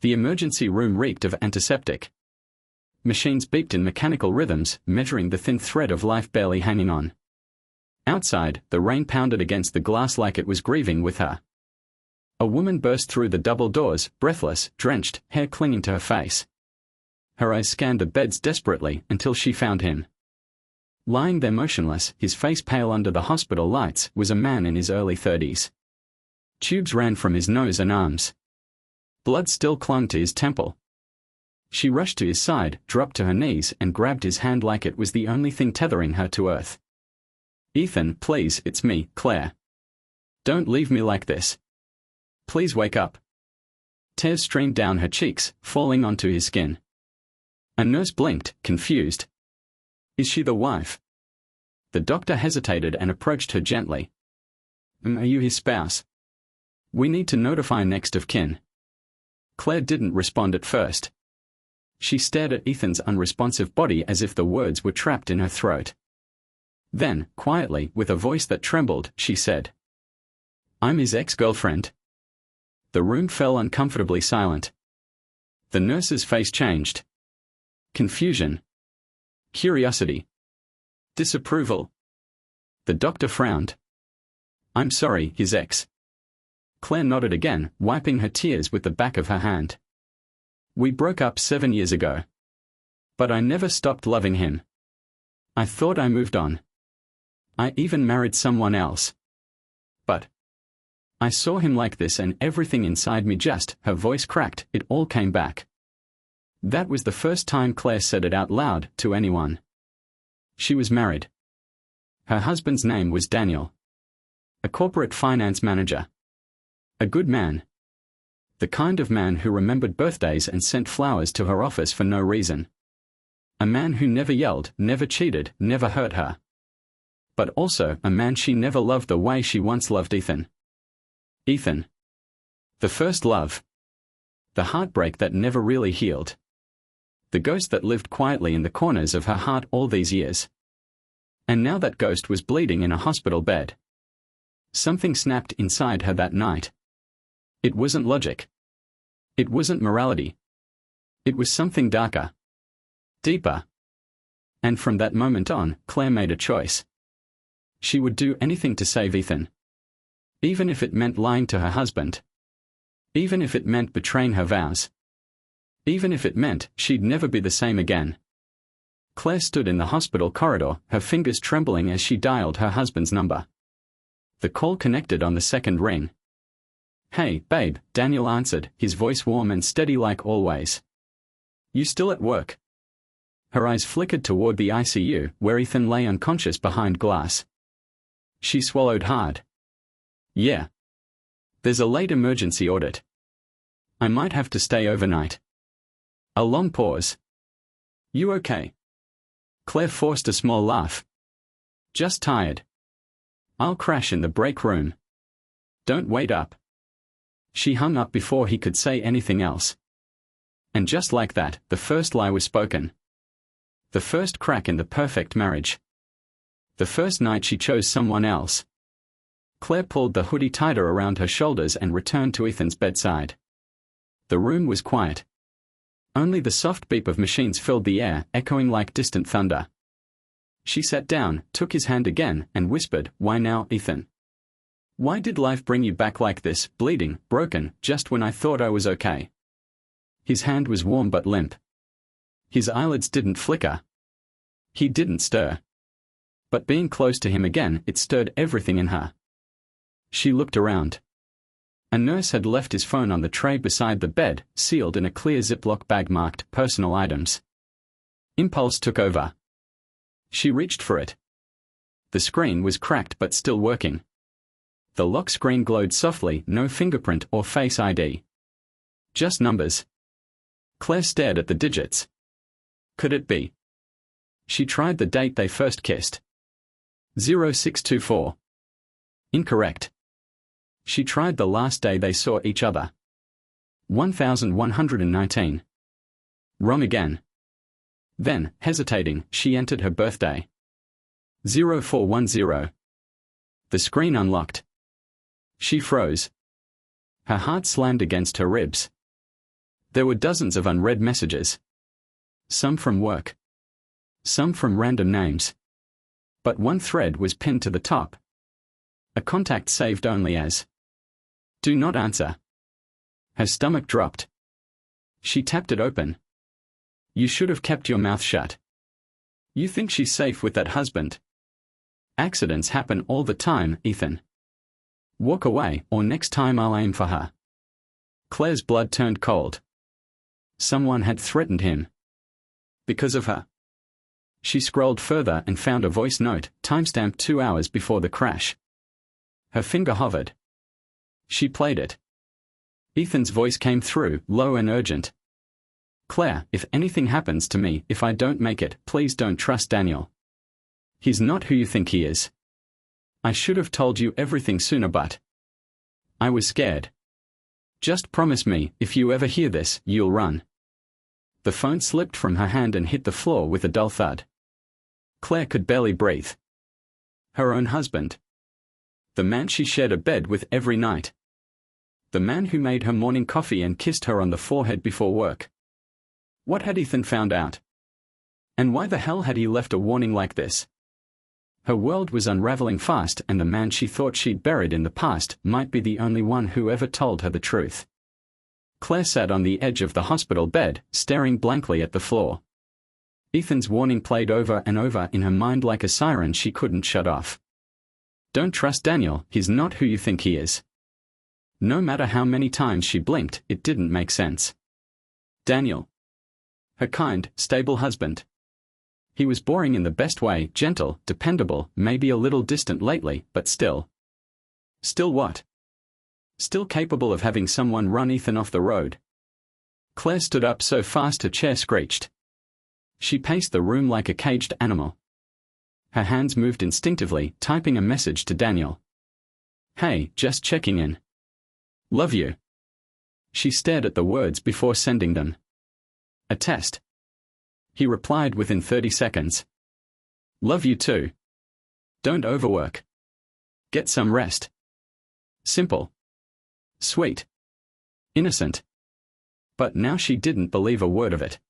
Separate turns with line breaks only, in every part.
The emergency room reeked of antiseptic. Machines beeped in mechanical rhythms, measuring the thin thread of life barely hanging on. Outside, the rain pounded against the glass like it was grieving with her. A woman burst through the double doors, breathless, drenched, hair clinging to her face. Her eyes scanned the beds desperately until she found him. Lying there motionless, his face pale under the hospital lights, was a man in his early 30s. Tubes ran from his nose and arms. Blood still clung to his temple. She rushed to his side, dropped to her knees, and grabbed his hand like it was the only thing tethering her to earth. "Ethan, please, it's me, Claire. Don't leave me like this. Please wake up." Tears streamed down her cheeks, falling onto his skin. A nurse blinked, confused. "Is she the wife?" The doctor hesitated and approached her gently. "Are you his spouse? We need to notify next of kin." Claire didn't respond at first. She stared at Ethan's unresponsive body as if the words were trapped in her throat. Then, quietly, with a voice that trembled, she said, "I'm his ex-girlfriend." The room fell uncomfortably silent. The nurse's face changed. Confusion. Curiosity. Disapproval. The doctor frowned. "I'm sorry, his ex." Claire nodded again, wiping her tears with the back of her hand. "We broke up 7 years ago. But I never stopped loving him. I thought I moved on. I even married someone else. But I saw him like this and everything inside me just," her voice cracked, "it all came back." That was the first time Claire said it out loud to anyone. She was married. Her husband's name was Daniel. A corporate finance manager. A good man. The kind of man who remembered birthdays and sent flowers to her office for no reason. A man who never yelled, never cheated, never hurt her. But also a man she never loved the way she once loved Ethan. Ethan. The first love. The heartbreak that never really healed. The ghost that lived quietly in the corners of her heart all these years. And now that ghost was bleeding in a hospital bed. Something snapped inside her that night. It wasn't logic. It wasn't morality. It was something darker. Deeper. And from that moment on, Claire made a choice. She would do anything to save Ethan. Even if it meant lying to her husband. Even if it meant betraying her vows. Even if it meant she'd never be the same again. Claire stood in the hospital corridor, her fingers trembling as she dialed her husband's number. The call connected on the second ring. "Hey, babe," Daniel answered, his voice warm and steady like always. "You still at work?" Her eyes flickered toward the ICU, where Ethan lay unconscious behind glass. She swallowed hard. "Yeah. There's a late emergency audit. I might have to stay overnight." A long pause. "You okay?" Claire forced a small laugh. "Just tired. I'll crash in the break room. Don't wait up." She hung up before he could say anything else. And just like that, the first lie was spoken. The first crack in the perfect marriage. The first night she chose someone else. Claire pulled the hoodie tighter around her shoulders and returned to Ethan's bedside. The room was quiet. Only the soft beep of machines filled the air, echoing like distant thunder. She sat down, took his hand again, and whispered, "Why now, Ethan? Why did life bring you back like this, bleeding, broken, just when I thought I was okay?" His hand was warm but limp. His eyelids didn't flicker. He didn't stir. But being close to him again, it stirred everything in her. She looked around. A nurse had left his phone on the tray beside the bed, sealed in a clear Ziploc bag marked "personal items." Impulse took over. She reached for it. The screen was cracked but still working. The lock screen glowed softly, no fingerprint or face ID. Just numbers. Claire stared at the digits. Could it be? She tried the date they first kissed. 0624. Incorrect. She tried the last day they saw each other. 1119. Wrong again. Then, hesitating, she entered her birthday. 0410. The screen unlocked. She froze. Her heart slammed against her ribs. There were dozens of unread messages. Some from work. Some from random names. But one thread was pinned to the top. A contact saved only as "Do not answer." Her stomach dropped. She tapped it open. "You should have kept your mouth shut. You think she's safe with that husband? Accidents happen all the time, Ethan. Walk away, or next time I'll aim for her." Claire's blood turned cold. Someone had threatened him. Because of her. She scrolled further and found a voice note, timestamped 2 hours before the crash. Her finger hovered. She played it. Ethan's voice came through, low and urgent. "Claire, if anything happens to me, if I don't make it, please don't trust Daniel. He's not who you think he is. I should have told you everything sooner, but I was scared. Just promise me, if you ever hear this, you'll run." The phone slipped from her hand and hit the floor with a dull thud. Claire could barely breathe. Her own husband. The man she shared a bed with every night. The man who made her morning coffee and kissed her on the forehead before work. What had Ethan found out? And why the hell had he left a warning like this? Her world was unraveling fast, and the man she thought she'd buried in the past might be the only one who ever told her the truth. Claire sat on the edge of the hospital bed, staring blankly at the floor. Ethan's warning played over and over in her mind like a siren she couldn't shut off. Don't trust Daniel, he's not who you think he is. No matter how many times she blinked, it didn't make sense. Daniel. Her kind, stable husband. He was boring in the best way, gentle, dependable, maybe a little distant lately, but still. Still what? Still capable of having someone run Ethan off the road. Claire stood up so fast her chair screeched. She paced the room like a caged animal. Her hands moved instinctively, typing a message to Daniel. "Hey, just checking in. Love you." She stared at the words before sending them. "A test." He replied within 30 seconds. "Love you too. Don't overwork. Get some rest." Simple. Sweet. Innocent. But now she didn't believe a word of it.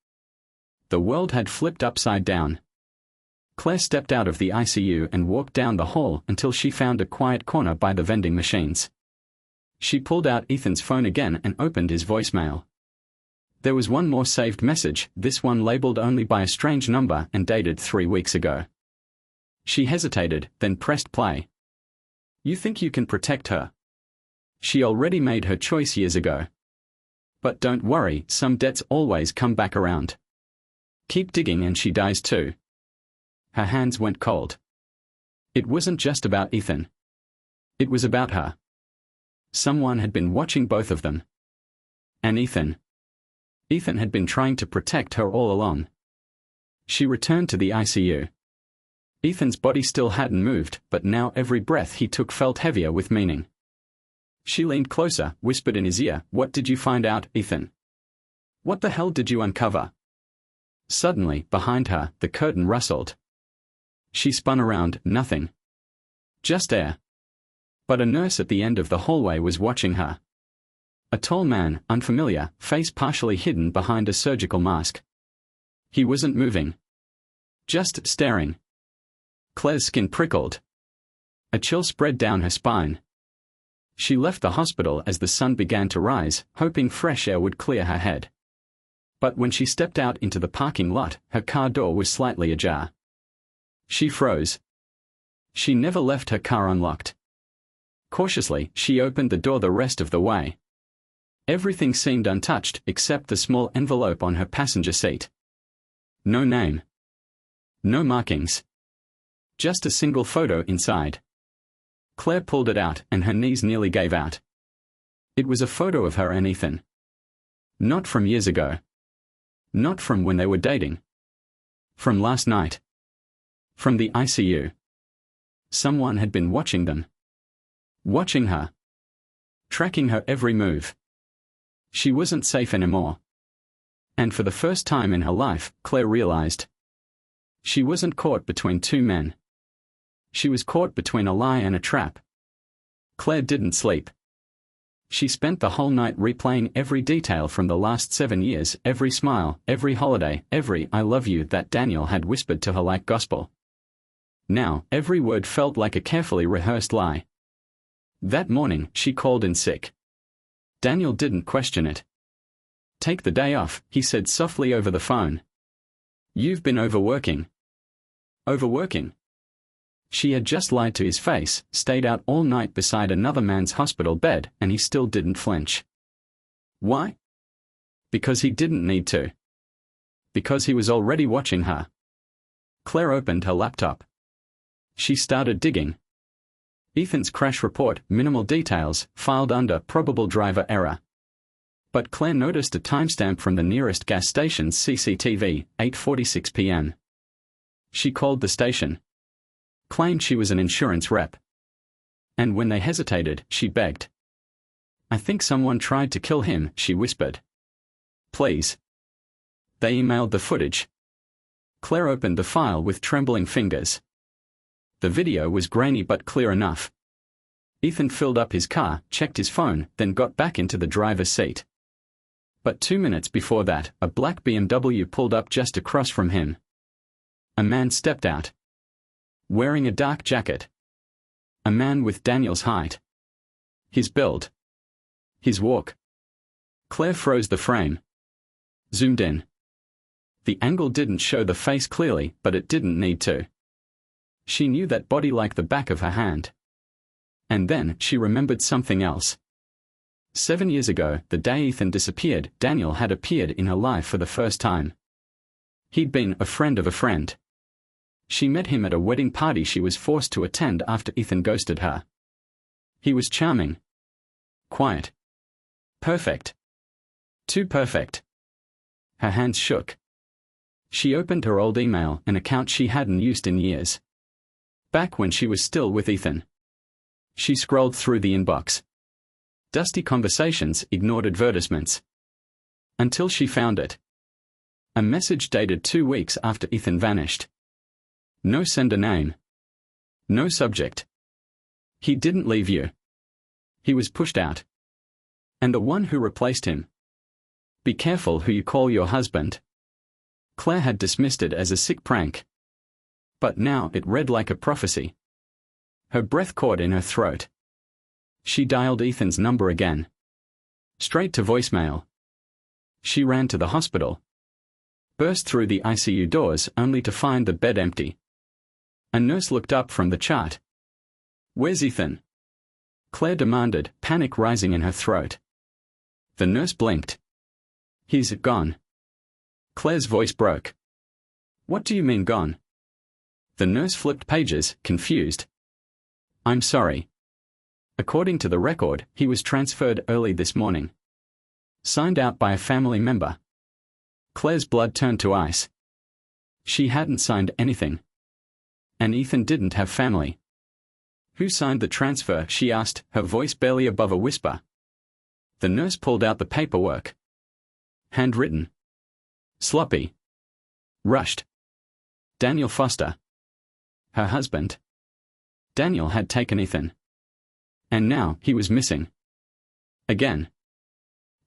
The world had flipped upside down. Claire stepped out of the ICU and walked down the hall until she found a quiet corner by the vending machines. She pulled out Ethan's phone again and opened his voicemail. There was one more saved message, this one labeled only by a strange number and dated 3 weeks ago. She hesitated, then pressed play. "You think you can protect her? She already made her choice years ago. But don't worry, some debts always come back around. Keep digging and she dies too." Her hands went cold. It wasn't just about Ethan. It was about her. Someone had been watching both of them. And Ethan. Ethan had been trying to protect her all along. She returned to the ICU. Ethan's body still hadn't moved, but now every breath he took felt heavier with meaning. She leaned closer, whispered in his ear, "What did you find out, Ethan? What the hell did you uncover?" Suddenly, behind her, the curtain rustled. She spun around, nothing. Just air. But a nurse at the end of the hallway was watching her. A tall man, unfamiliar, face partially hidden behind a surgical mask. He wasn't moving. Just staring. Claire's skin prickled. A chill spread down her spine. She left the hospital as the sun began to rise, hoping fresh air would clear her head. But when she stepped out into the parking lot, her car door was slightly ajar. She froze. She never left her car unlocked. Cautiously, she opened the door the rest of the way. Everything seemed untouched except the small envelope on her passenger seat. No name. No markings. Just a single photo inside. Claire pulled it out and her knees nearly gave out. It was a photo of her and Ethan. Not from years ago. Not from when they were dating. From last night. From the ICU. Someone had been watching them. Watching her. Tracking her every move. She wasn't safe anymore. And for the first time in her life, Claire realized. She wasn't caught between two men. She was caught between a lie and a trap. Claire didn't sleep. She spent the whole night replaying every detail from the last 7 years, every smile, every holiday, every "I love you" that Daniel had whispered to her like gospel. Now, every word felt like a carefully rehearsed lie. That morning, she called in sick. Daniel didn't question it. "Take the day off," he said softly over the phone. "You've been overworking." Overworking? She had just lied to his face, stayed out all night beside another man's hospital bed, and he still didn't flinch. Why? Because he didn't need to. Because he was already watching her. Claire opened her laptop. She started digging. Ethan's crash report, minimal details, filed under probable driver error. But Claire noticed a timestamp from the nearest gas station's CCTV, 8:46 p.m. She called the station. Claimed she was an insurance rep. And when they hesitated, she begged. "I think someone tried to kill him," she whispered. "Please." They emailed the footage. Claire opened the file with trembling fingers. The video was grainy but clear enough. Ethan filled up his car, checked his phone, then got back into the driver's seat. But 2 minutes before that, a black BMW pulled up just across from him. A man stepped out. Wearing a dark jacket. A man with Daniel's height. His build. His walk. Claire froze the frame. Zoomed in. The angle didn't show the face clearly, but it didn't need to. She knew that body like the back of her hand. And then, she remembered something else. 7 years ago, the day Ethan disappeared, Daniel had appeared in her life for the first time. He'd been a friend of a friend. She met him at a wedding party she was forced to attend after Ethan ghosted her. He was charming. Quiet. Perfect. Too perfect. Her hands shook. She opened her old email, an account she hadn't used in years. Back when she was still with Ethan. She scrolled through the inbox. Dusty conversations, ignored advertisements. Until she found it. A message dated 2 weeks after Ethan vanished. No sender name. No subject. He didn't leave you. He was pushed out. And the one who replaced him. Be careful who you call your husband. Claire had dismissed it as a sick prank. But now it read like a prophecy. Her breath caught in her throat. She dialed Ethan's number again. Straight to voicemail. She ran to the hospital. Burst through the ICU doors only to find the bed empty. A nurse looked up from the chart. "Where's Ethan?" Claire demanded, panic rising in her throat. The nurse blinked. "He's gone." Claire's voice broke. "What do you mean gone?" The nurse flipped pages, confused. "I'm sorry. According to the record, he was transferred early this morning. Signed out by a family member." Claire's blood turned to ice. She hadn't signed anything. And Ethan didn't have family. "Who signed the transfer?" she asked, her voice barely above a whisper. The nurse pulled out the paperwork. Handwritten. Sloppy. Rushed. Daniel Foster. Her husband. Daniel had taken Ethan. And now, he was missing. Again.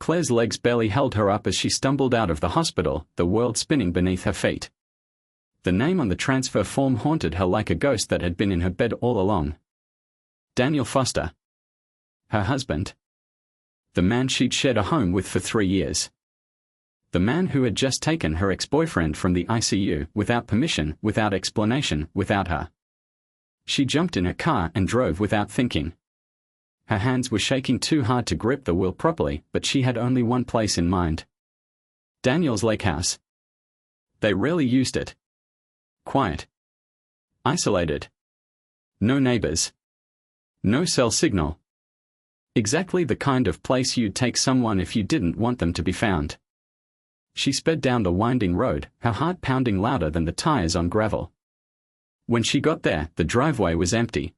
Claire's legs barely held her up as she stumbled out of the hospital, the world spinning beneath her feet. The name on the transfer form haunted her like a ghost that had been in her bed all along. Daniel Foster. Her husband. The man she'd shared a home with for 3 years. The man who had just taken her ex-boyfriend from the ICU, without permission, without explanation, without her. She jumped in her car and drove without thinking. Her hands were shaking too hard to grip the wheel properly, but she had only one place in mind. Daniel's lake house. They rarely used it. Quiet. Isolated. No neighbors. No cell signal. Exactly the kind of place you'd take someone if you didn't want them to be found. She sped down the winding road, her heart pounding louder than the tires on gravel. When she got there, the driveway was empty.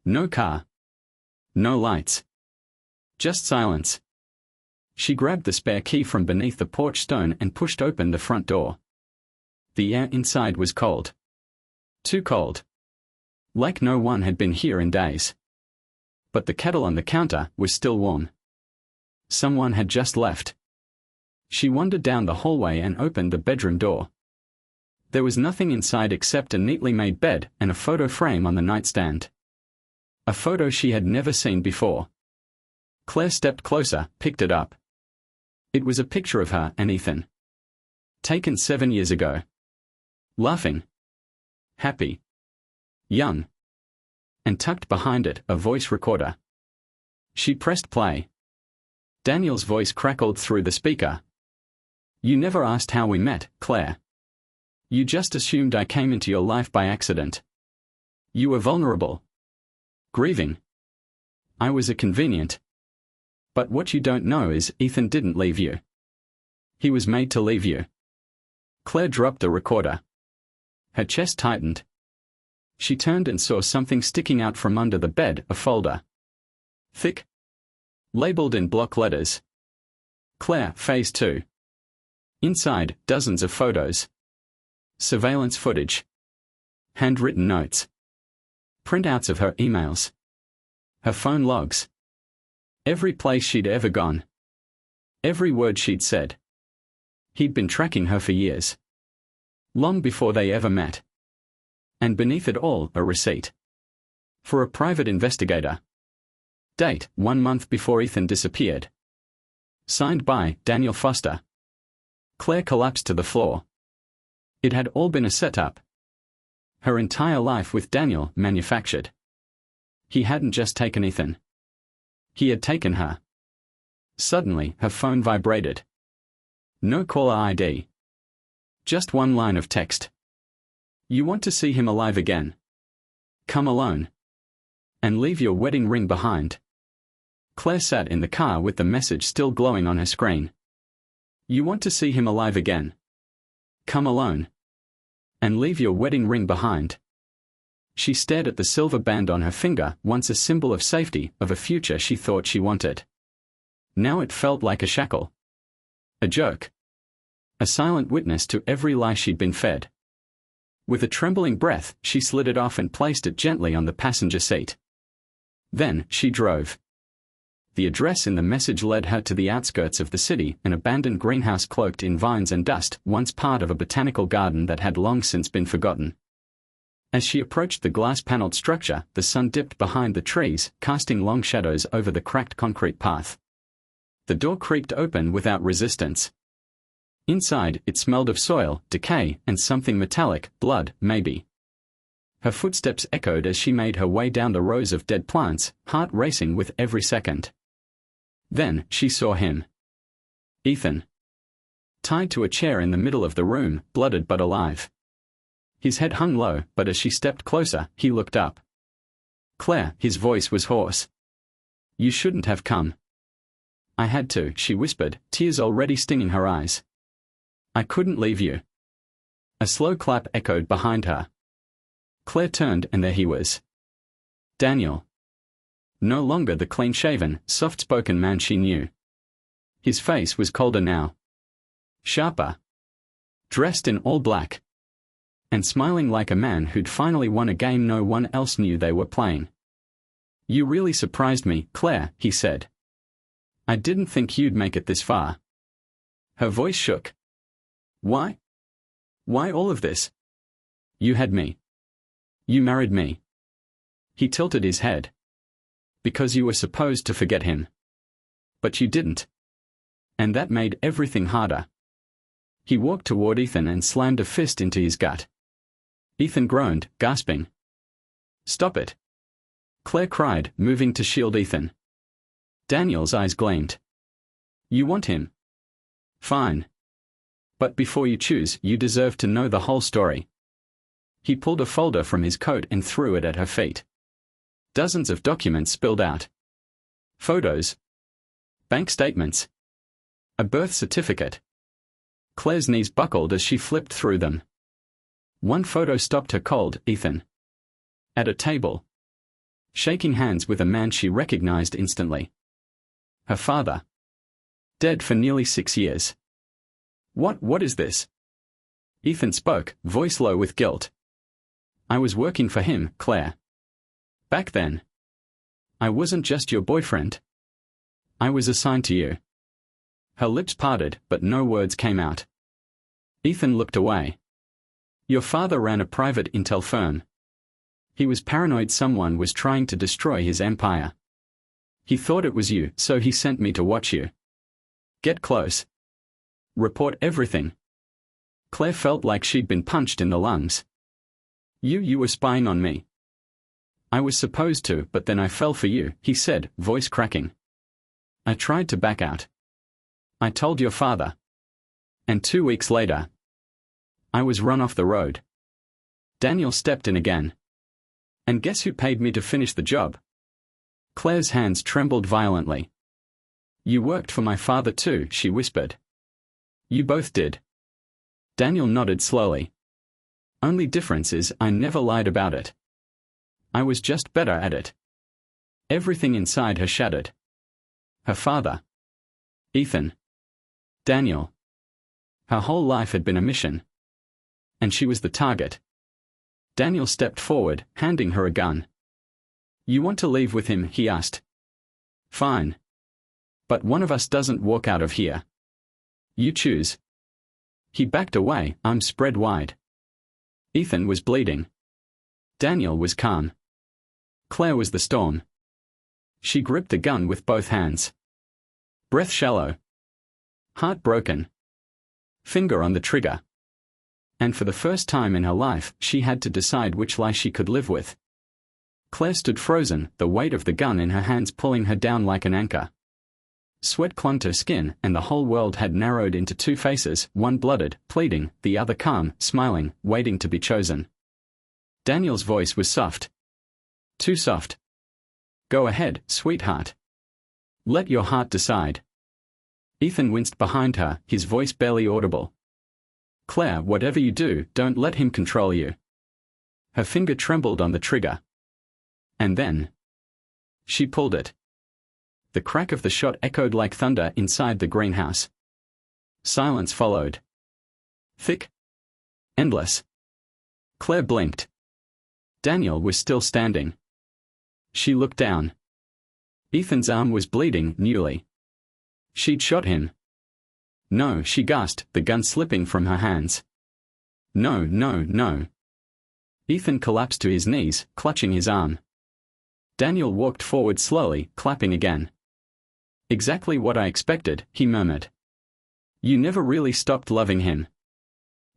No car. No lights. Just silence. She grabbed the spare key from beneath the porch stone and pushed open the front door. The air inside was cold. Too cold. Like no one had been here in days. But the kettle on the counter was still warm. Someone had just left. She wandered down the hallway and opened the bedroom door. There was nothing inside except a neatly made bed and a photo frame on the nightstand. A photo she had never seen before. Claire stepped closer, picked it up. It was a picture of her and Ethan. Taken 7 years ago. Laughing. Happy. Young. And tucked behind it, a voice recorder. She pressed play. Daniel's voice crackled through the speaker. "You never asked how we met, Claire. You just assumed I came into your life by accident. You were vulnerable. Grieving. I was a convenient. But what you don't know is Ethan didn't leave you. He was made to leave you." Claire dropped the recorder. Her chest tightened. She turned and saw something sticking out from under the bed, a folder. Thick. Labeled in block letters. Claire, Phase 2. Inside, dozens of photos. Surveillance footage. Handwritten notes. Printouts of her emails. Her phone logs. Every place she'd ever gone. Every word she'd said. He'd been tracking her for years. Long before they ever met. And beneath it all, a receipt. For a private investigator. Date, 1 month before Ethan disappeared. Signed by Daniel Foster. Claire collapsed to the floor. It had all been a setup. Her entire life with Daniel manufactured. He hadn't just taken Ethan. He had taken her. Suddenly, her phone vibrated. No caller ID. Just one line of text. "You want to see him alive again? Come alone. And leave your wedding ring behind." Claire sat in the car with the message still glowing on her screen. "You want to see him alive again? Come alone. And leave your wedding ring behind." She stared at the silver band on her finger, once a symbol of safety, of a future she thought she wanted. Now it felt like a shackle. A joke. A silent witness to every lie she'd been fed. With a trembling breath, she slid it off and placed it gently on the passenger seat. Then, she drove. The address in the message led her to the outskirts of the city, an abandoned greenhouse cloaked in vines and dust, once part of a botanical garden that had long since been forgotten. As she approached the glass-paneled structure, the sun dipped behind the trees, casting long shadows over the cracked concrete path. The door creaked open without resistance. Inside, it smelled of soil, decay, and something metallic, blood, maybe. Her footsteps echoed as she made her way down the rows of dead plants, heart racing with every second. Then, she saw him. Ethan. Tied to a chair in the middle of the room, blooded but alive. His head hung low, but as she stepped closer, he looked up. "Claire," his voice was hoarse. "You shouldn't have come." "I had to," she whispered, tears already stinging her eyes. "I couldn't leave you." A slow clap echoed behind her. Claire turned and there he was. Daniel. No longer the clean-shaven, soft-spoken man she knew. His face was colder now. Sharper. Dressed in all black. And smiling like a man who'd finally won a game no one else knew they were playing. "You really surprised me, Claire," he said. "I didn't think you'd make it this far." Her voice shook. "Why? Why all of this? You had me. You married me." He tilted his head. "Because you were supposed to forget him. But you didn't. And that made everything harder." He walked toward Ethan and slammed a fist into his gut. Ethan groaned, gasping. "Stop it!" Claire cried, moving to shield Ethan. Daniel's eyes gleamed. "You want him? Fine. But before you choose, you deserve to know the whole story." He pulled a folder from his coat and threw it at her feet. Dozens of documents spilled out. Photos. Bank statements. A birth certificate. Claire's knees buckled as she flipped through them. One photo stopped her cold, Ethan. At a table. Shaking hands with a man she recognized instantly. Her father. Dead for nearly 6 years. What is this?" Ethan spoke, voice low with guilt. "I was working for him, Claire. Back then. I wasn't just your boyfriend. I was assigned to you. Her lips parted, but no words came out. Ethan looked away. Your father ran a private intel firm. He was paranoid someone was trying to destroy his empire. He thought it was you, so he sent me to watch you. Get close. Report everything. Claire felt like she'd been punched in the lungs. You were spying on me. I was supposed to, but then I fell for you, he said, voice cracking. I tried to back out. I told your father. And 2 weeks later, I was run off the road. Daniel stepped in again. And guess who paid me to finish the job? Claire's hands trembled violently. You worked for my father too, she whispered. You both did. Daniel nodded slowly. Only difference is I never lied about it. I was just better at it. Everything inside her shattered. Her father. Ethan. Daniel. Her whole life had been a mission. And she was the target. Daniel stepped forward, handing her a gun. You want to leave with him, he asked. Fine. But one of us doesn't walk out of here. You choose. He backed away, arms spread wide. Ethan was bleeding. Daniel was calm. Claire was the storm. She gripped the gun with both hands. Breath shallow. Heart broken. Finger on the trigger. And for the first time in her life, she had to decide which lie she could live with. Claire stood frozen, the weight of the gun in her hands pulling her down like an anchor. Sweat clung to her skin, and the whole world had narrowed into two faces, one blooded, pleading, the other calm, smiling, waiting to be chosen. Daniel's voice was soft. Too soft. Go ahead, sweetheart. Let your heart decide. Ethan winced behind her, his voice barely audible. Claire, whatever you do, don't let him control you. Her finger trembled on the trigger. And then she pulled it. The crack of the shot echoed like thunder inside the greenhouse. Silence followed. Thick. Endless. Claire blinked. Daniel was still standing. She looked down. Ethan's arm was bleeding newly. She'd shot him. No, she gasped, the gun slipping from her hands. No, no, no. Ethan collapsed to his knees, clutching his arm. Daniel walked forward slowly, clapping again. Exactly what I expected, he murmured. You never really stopped loving him.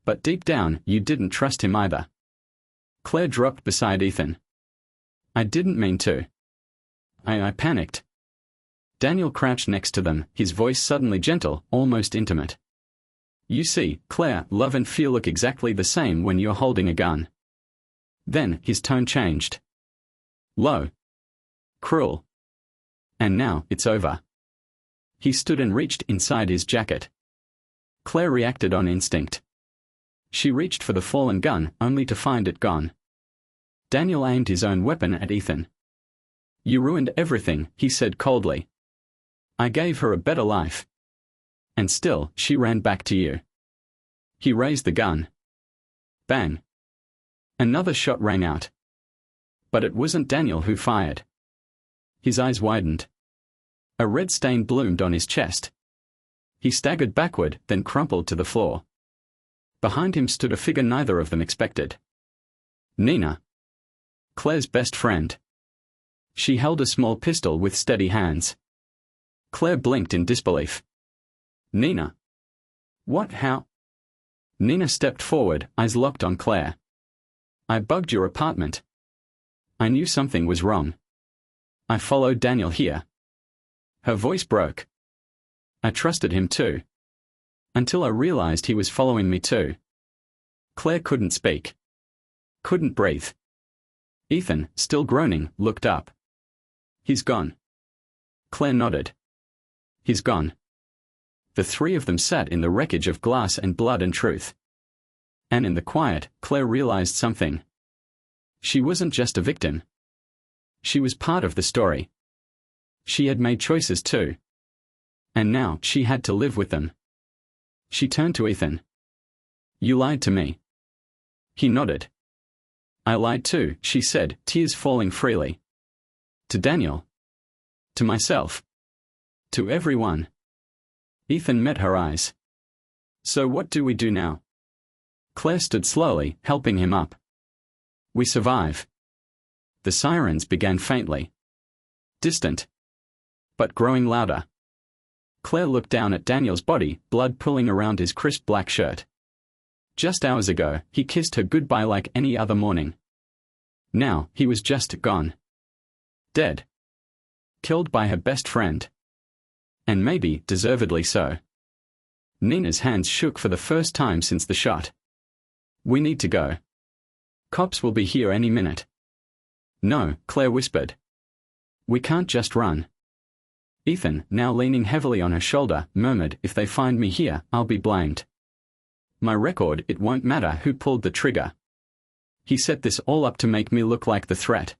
But deep down, you didn't trust him either. Claire dropped beside Ethan. I didn't mean to. I panicked. Daniel crouched next to them, his voice suddenly gentle, almost intimate. You see, Claire, love and fear look exactly the same when you're holding a gun. Then, his tone changed. Low. Cruel. And now, it's over. He stood and reached inside his jacket. Claire reacted on instinct. She reached for the fallen gun, only to find it gone. Daniel aimed his own weapon at Ethan. You ruined everything, he said coldly. I gave her a better life. And still, she ran back to you. He raised the gun. Bang. Another shot rang out. But it wasn't Daniel who fired. His eyes widened. A red stain bloomed on his chest. He staggered backward, then crumpled to the floor. Behind him stood a figure neither of them expected. Nina. Claire's best friend. She held a small pistol with steady hands. Claire blinked in disbelief. Nina. What, how? Nina stepped forward, eyes locked on Claire. I bugged your apartment. I knew something was wrong. I followed Daniel here. Her voice broke. I trusted him too. Until I realized he was following me too. Claire couldn't speak. Couldn't breathe. Ethan, still groaning, looked up. He's gone. Claire nodded. He's gone. The three of them sat in the wreckage of glass and blood and truth. And in the quiet, Claire realized something. She wasn't just a victim. She was part of the story. She had made choices too. And now, she had to live with them. She turned to Ethan. You lied to me. He nodded. I lied too, she said, tears falling freely. To Daniel, To myself. To everyone. Ethan met her eyes. So what do we do now? Claire stood slowly, helping him up. We survive. The sirens began faintly. Distant. But growing louder. Claire looked down at Daniel's body, blood pooling around his crisp black shirt. Just hours ago, he kissed her goodbye like any other morning. Now, he was just gone. Dead. Killed by her best friend. And maybe, deservedly so. Nina's hands shook for the first time since the shot. We need to go. Cops will be here any minute. No, Claire whispered. We can't just run. Ethan, now leaning heavily on her shoulder, murmured, if they find me here, I'll be blamed. My record, it won't matter who pulled the trigger. He set this all up to make me look like the threat.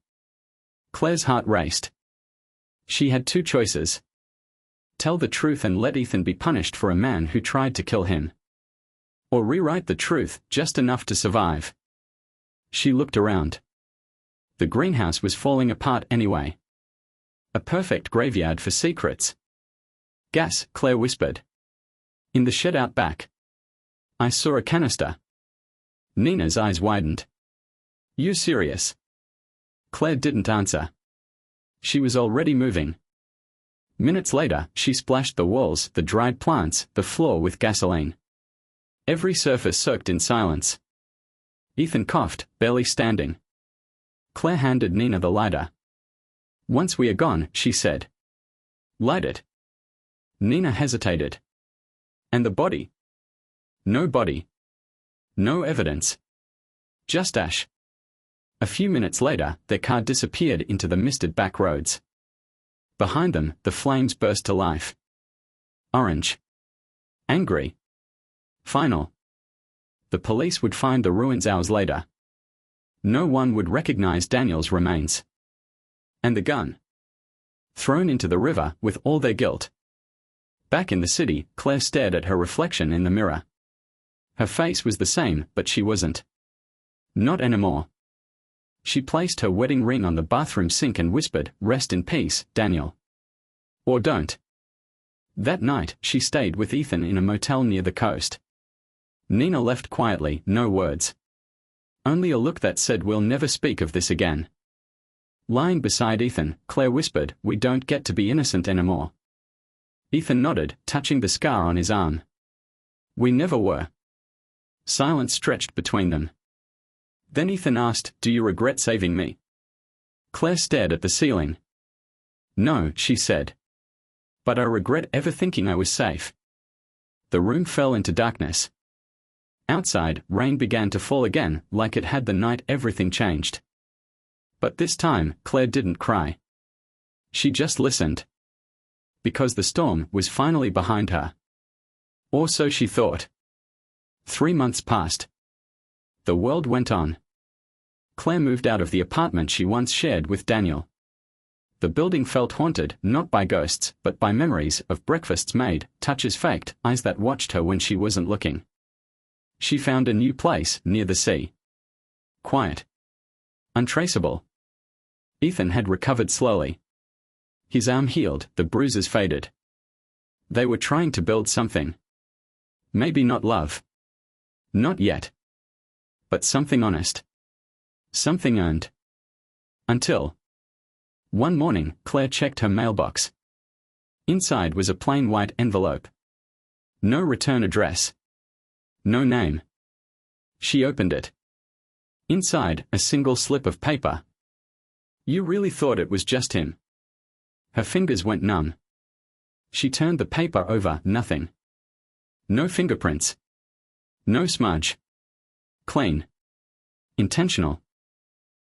Claire's heart raced. She had two choices. Tell the truth and let Ethan be punished for a man who tried to kill him. Or rewrite the truth, just enough to survive. She looked around. The greenhouse was falling apart anyway. A perfect graveyard for secrets. Gas, Claire whispered. In the shed out back. I saw a canister. Nina's eyes widened. You serious? Claire didn't answer. She was already moving. Minutes later, she splashed the walls, the dried plants, the floor with gasoline. Every surface soaked in silence. Ethan coughed, barely standing. Claire handed Nina the lighter. Once we are gone, she said. Light it. Nina hesitated. And the body? No body. No evidence. Just ash. A few minutes later, their car disappeared into the misted back roads. Behind them, the flames burst to life. Orange. Angry. Final. The police would find the ruins hours later. No one would recognize Daniel's remains. And the gun. Thrown into the river with all their guilt. Back in the city, Claire stared at her reflection in the mirror. Her face was the same, but she wasn't. Not anymore. She placed her wedding ring on the bathroom sink and whispered, Rest in peace, Daniel. Or don't. That night, she stayed with Ethan in a motel near the coast. Nina left quietly, no words. Only a look that said we'll never speak of this again. Lying beside Ethan, Claire whispered, We don't get to be innocent anymore. Ethan nodded, touching the scar on his arm. We never were. Silence stretched between them. Then Ethan asked, Do you regret saving me? Claire stared at the ceiling. No, she said. But I regret ever thinking I was safe. The room fell into darkness. Outside, rain began to fall again, like it had the night everything changed. But this time, Claire didn't cry. She just listened. Because the storm was finally behind her. Or so she thought. 3 months passed. The world went on. Claire moved out of the apartment she once shared with Daniel. The building felt haunted, not by ghosts, but by memories of breakfasts made, touches faked, eyes that watched her when she wasn't looking. She found a new place, near the sea. Quiet. Untraceable. Ethan had recovered slowly. His arm healed, the bruises faded. They were trying to build something. Maybe not love. Not yet. But something honest. Something earned. Until. One morning, Claire checked her mailbox. Inside was a plain white envelope. No return address. No name. She opened it. Inside, a single slip of paper. You really thought it was just him? Her fingers went numb. She turned the paper over, nothing. No fingerprints. No smudge. Clean. Intentional.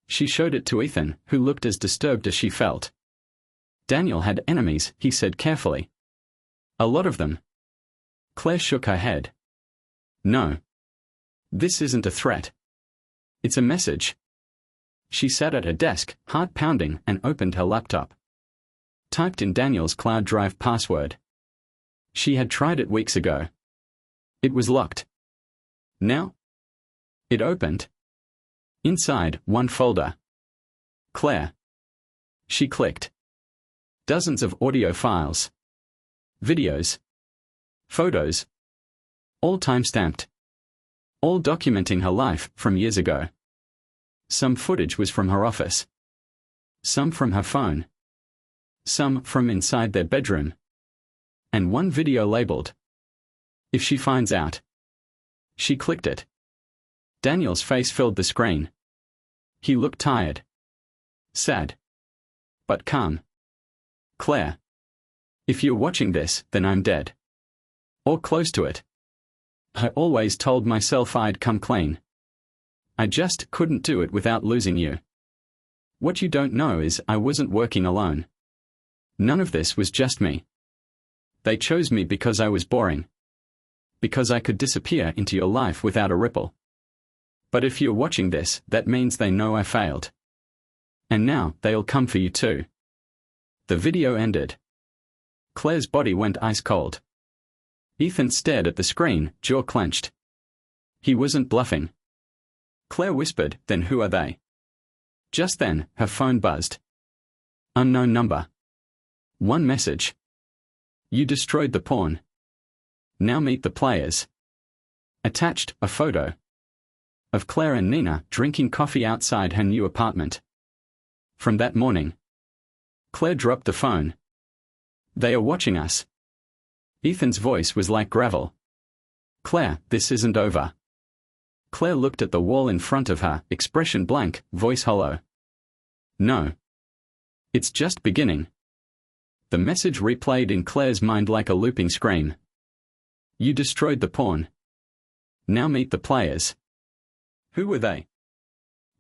She showed it to Ethan, who looked as disturbed as she felt. Daniel had enemies, he said carefully. A lot of them. Claire shook her head. No. This isn't a threat. It's a message. She sat at her desk, heart pounding, and opened her laptop. Typed in Daniel's cloud drive password. She had tried it weeks ago. It was locked. Now? It opened. Inside, one folder. Claire. She clicked. Dozens of audio files, videos, photos, all time-stamped, all documenting her life from years ago. Some footage was from her office, some from her phone, some from inside their bedroom, and one video labeled, "If she finds out." She clicked it. Daniel's face filled the screen. He looked tired, sad, but calm. "Claire, if you're watching this, then I'm dead. Or close to it. I always told myself I'd come clean. I just couldn't do it without losing you. What you don't know is I wasn't working alone. None of this was just me. They chose me because I was boring. Because I could disappear into your life without a ripple. But if you're watching this, that means they know I failed. And now, they'll come for you too." The video ended. Claire's body went ice cold. Ethan stared at the screen, jaw clenched. He wasn't bluffing. Claire whispered, "Then who are they?" Just then, her phone buzzed. Unknown number. One message. "You destroyed the porn. Now meet the players." Attached, a photo of Claire and Nina drinking coffee outside her new apartment. From that morning, Claire dropped the phone. "They are watching us." Ethan's voice was like gravel. "Claire, this isn't over." Claire looked at the wall in front of her, expression blank, voice hollow. "No. It's just beginning." The message replayed in Claire's mind like a looping scream. "You destroyed the porn. Now meet the players." Who were they?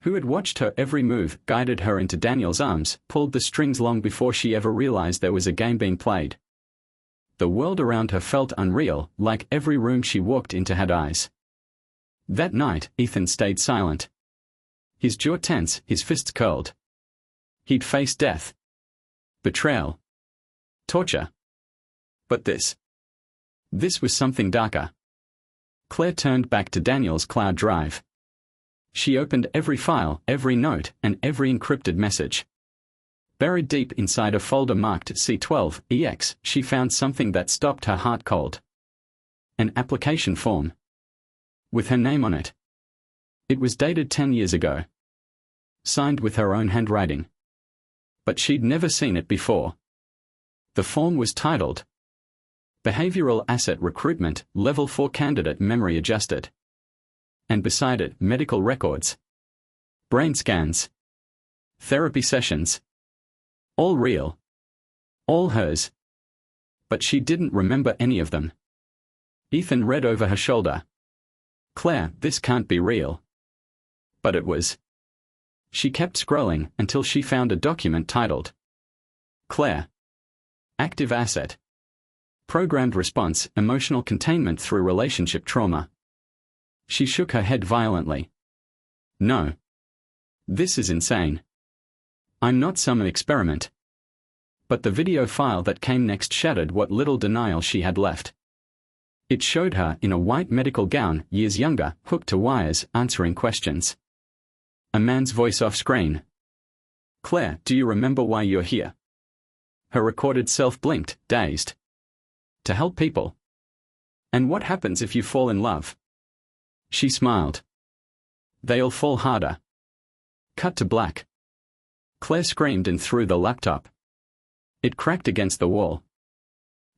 Who had watched her every move, guided her into Daniel's arms, pulled the strings long before she ever realized there was a game being played? The world around her felt unreal, like every room she walked into had eyes. That night, Ethan stayed silent. His jaw tense, his fists curled. He'd faced death, betrayal, torture. But this was something darker. Claire turned back to Daniel's cloud drive. She opened every file, every note, and every encrypted message. Buried deep inside a folder marked C12EX, she found something that stopped her heart cold. An application form. With her name on it. It was dated 10 years ago. Signed with her own handwriting. But she'd never seen it before. The form was titled Behavioral Asset Recruitment, Level 4 Candidate Memory Adjusted. And beside it, medical records. Brain scans. Therapy sessions. All real. All hers. But she didn't remember any of them. Ethan read over her shoulder. "Claire, this can't be real." But it was. She kept scrolling until she found a document titled Claire. Active Asset. Programmed Response, Emotional Containment Through Relationship Trauma. She shook her head violently. "No. This is insane. I'm not some experiment." But the video file that came next shattered what little denial she had left. It showed her in a white medical gown, years younger, hooked to wires, answering questions. A man's voice off screen. "Claire, do you remember why you're here?" Her recorded self blinked, dazed. "To help people." "And what happens if you fall in love?" She smiled. "They'll fall harder." Cut to black. Claire screamed and threw the laptop. It cracked against the wall.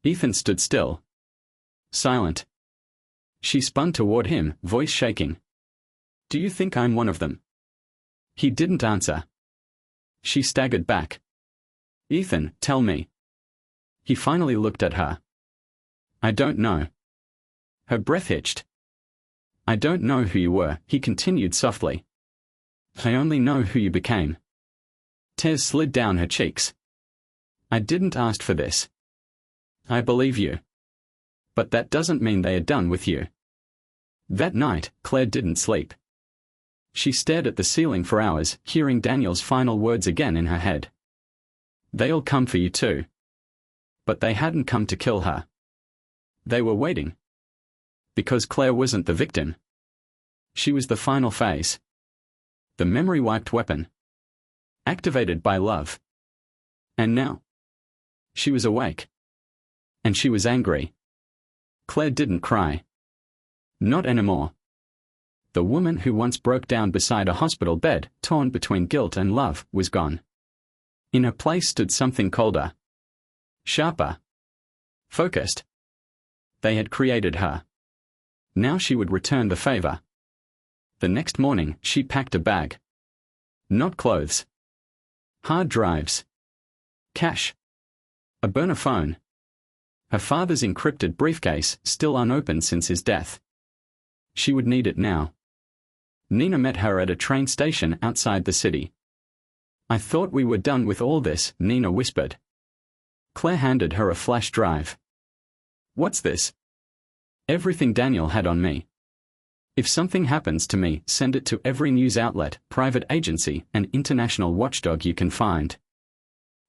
Ethan stood still. Silent. She spun toward him, voice shaking. "Do you think I'm one of them?" He didn't answer. She staggered back. "Ethan, tell me." He finally looked at her. "I don't know." Her breath hitched. "I don't know who you were," he continued softly. "I only know who you became." Tears slid down her cheeks. "I didn't ask for this. I believe you. But that doesn't mean they are done with you." That night, Claire didn't sleep. She stared at the ceiling for hours, hearing Daniel's final words again in her head. "They'll come for you too." But they hadn't come to kill her. They were waiting. Because Claire wasn't the victim. She was the final phase. The memory-wiped weapon. Activated by love. And now, She was awake. And she was angry. Claire didn't cry. Not anymore. The woman who once broke down beside a hospital bed, torn between guilt and love, was gone. In her place stood something colder. Sharper. Focused. They had created her. Now she would return the favor. The next morning, she packed a bag. Not clothes. Hard drives. Cash. A burner phone. Her father's encrypted briefcase, still unopened since his death. She would need it now. Nina met her at a train station outside the city. "I thought we were done with all this," Nina whispered. Claire handed her a flash drive. "What's this?" "Everything Daniel had on me. If something happens to me, send it to every news outlet, private agency, and international watchdog you can find."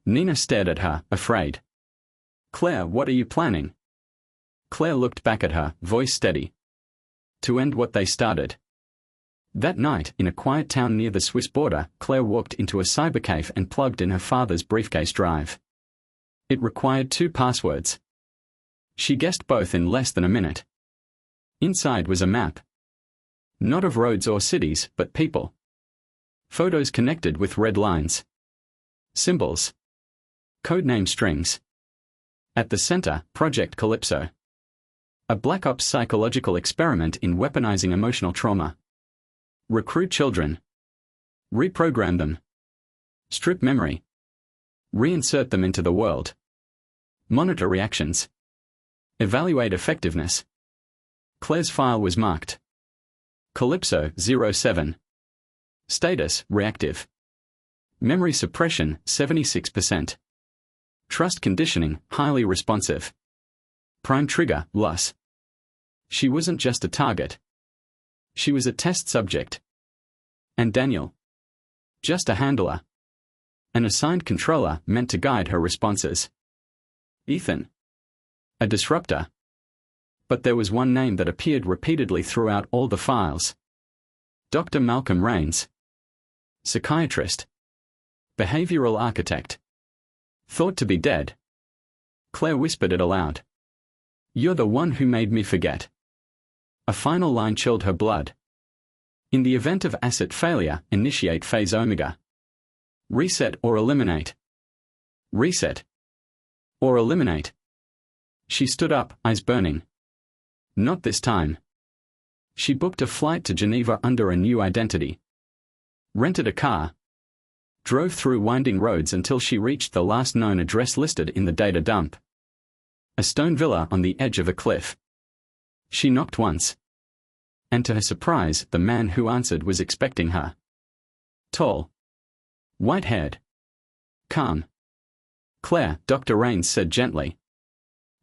Nina stared at her, afraid. "Claire, what are you planning?" Claire looked back at her, voice steady. "To end what they started." That night, in a quiet town near the Swiss border, Claire walked into a cybercafe and plugged in her father's briefcase drive. It required 2 passwords. She guessed both in less than a minute. Inside was a map. Not of roads or cities, but people. Photos connected with red lines. Symbols. Codename strings. At the center, Project Calypso. A Black Ops psychological experiment in weaponizing emotional trauma. Recruit children. Reprogram them. Strip memory. Reinsert them into the world. Monitor reactions. Evaluate effectiveness. Claire's file was marked Calypso 07. Status, reactive. Memory suppression, 76%. Trust conditioning, highly responsive. Prime trigger, loss. She wasn't just a target. She was a test subject. And Daniel? Just a handler. An assigned controller meant to guide her responses. Ethan. A disruptor. But there was one name that appeared repeatedly throughout all the files. Dr. Malcolm Rains. Psychiatrist. Behavioral architect. Thought to be dead. Claire whispered it aloud. "You're the one who made me forget." A final line chilled her blood. In the event of asset failure, initiate phase Omega. Reset or eliminate. Reset. Or eliminate. She stood up, eyes burning. Not this time. She booked a flight to Geneva under a new identity. Rented a car. Drove through winding roads until she reached the last known address listed in the data dump. A stone villa on the edge of a cliff. She knocked once. And to her surprise, the man who answered was expecting her. Tall. White-haired. Calm. "Claire," Dr. Rains said gently.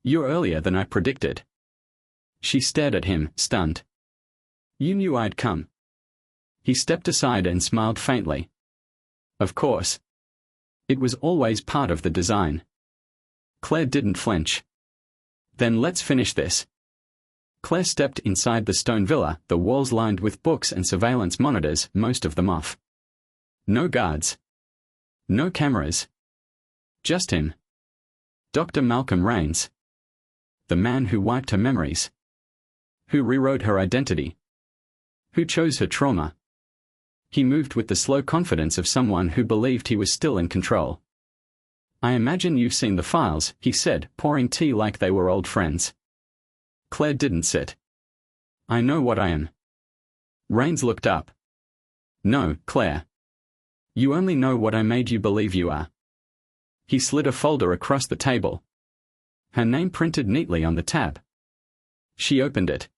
"You're earlier than I predicted." She stared at him, stunned. "You knew I'd come." He stepped aside and smiled faintly. "Of course. It was always part of the design." Claire didn't flinch. "Then let's finish this." Claire stepped inside the stone villa, the walls lined with books and surveillance monitors, most of them off. No guards. No cameras. Just him. Dr. Malcolm Rains. The man who wiped her memories. Who rewrote her identity. Who chose her trauma. He moved with the slow confidence of someone who believed he was still in control. "I imagine you've seen the files," he said, pouring tea like they were old friends. Claire didn't sit. "I know what I am." Rains looked up. "No, Claire. You only know what I made you believe you are." He slid a folder across the table. Her name printed neatly on the tab. She opened it.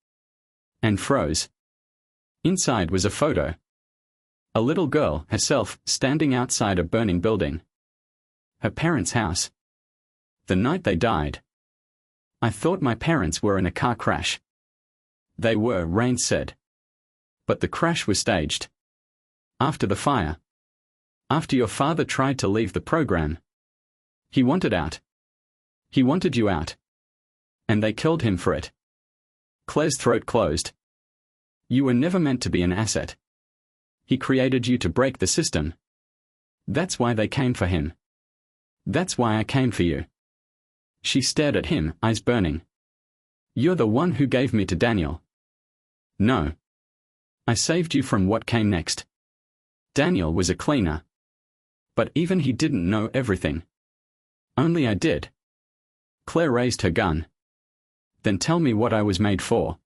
And froze. Inside was a photo. A little girl, herself, standing outside a burning building. Her parents' house. The night they died. "I thought my parents were in a car crash." "They were," Rains said. "But the crash was staged. After the fire. After your father tried to leave the program. He wanted out. He wanted you out. And they killed him for it." Claire's throat closed. "You were never meant to be an asset. He created you to break the system. That's why they came for him. That's why I came for you." She stared at him, eyes burning. You're the one who gave me to Daniel. No. I saved you from what came next. Daniel was a cleaner. But even he didn't know everything. Only I did. Claire raised her gun. Then tell me what I was made for.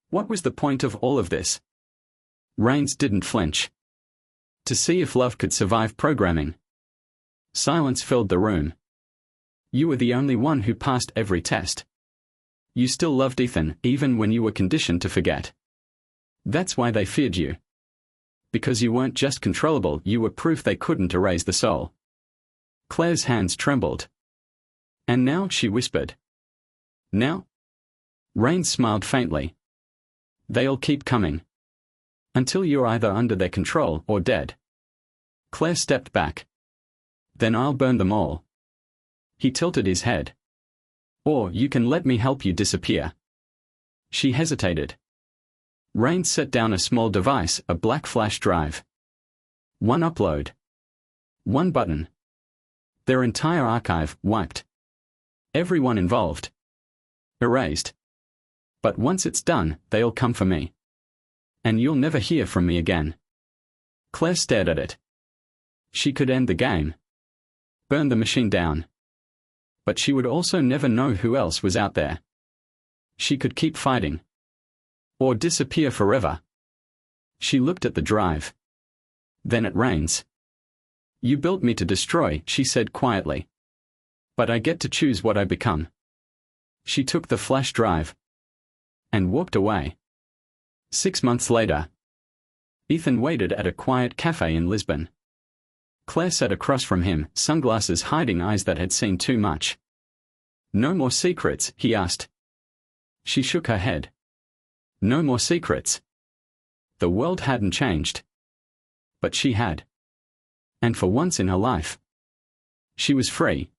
What was the point of all of this? Rains didn't flinch. To see if love could survive programming. Silence filled the room. You were the only one who passed every test. You still loved Ethan, even when you were conditioned to forget. That's why they feared you. Because you weren't just controllable, you were proof they couldn't erase the soul. Claire's hands trembled. And now, she whispered. Now? Rains smiled faintly. They'll keep coming. Until you're either under their control or dead. Claire stepped back. Then I'll burn them all. He tilted his head. Or you can let me help you disappear. She hesitated. Rains set down a small device, a black flash drive. One upload. One button. Their entire archive wiped. Everyone involved. Erased. But once it's done, they'll come for me. And you'll never hear from me again. Claire stared at it. She could end the game. Burn the machine down. But she would also never know who else was out there. She could keep fighting. Or disappear forever. She looked at the drive. Then at Rains. You built me to destroy, she said quietly. But I get to choose what I become. She took the flash drive. And walked away. 6 months later. Ethan waited at a quiet cafe in Lisbon. Claire sat across from him, sunglasses hiding eyes that had seen too much. No more secrets, he asked. She shook her head. No more secrets. The world hadn't changed. But she had. And for once in her life, she was free.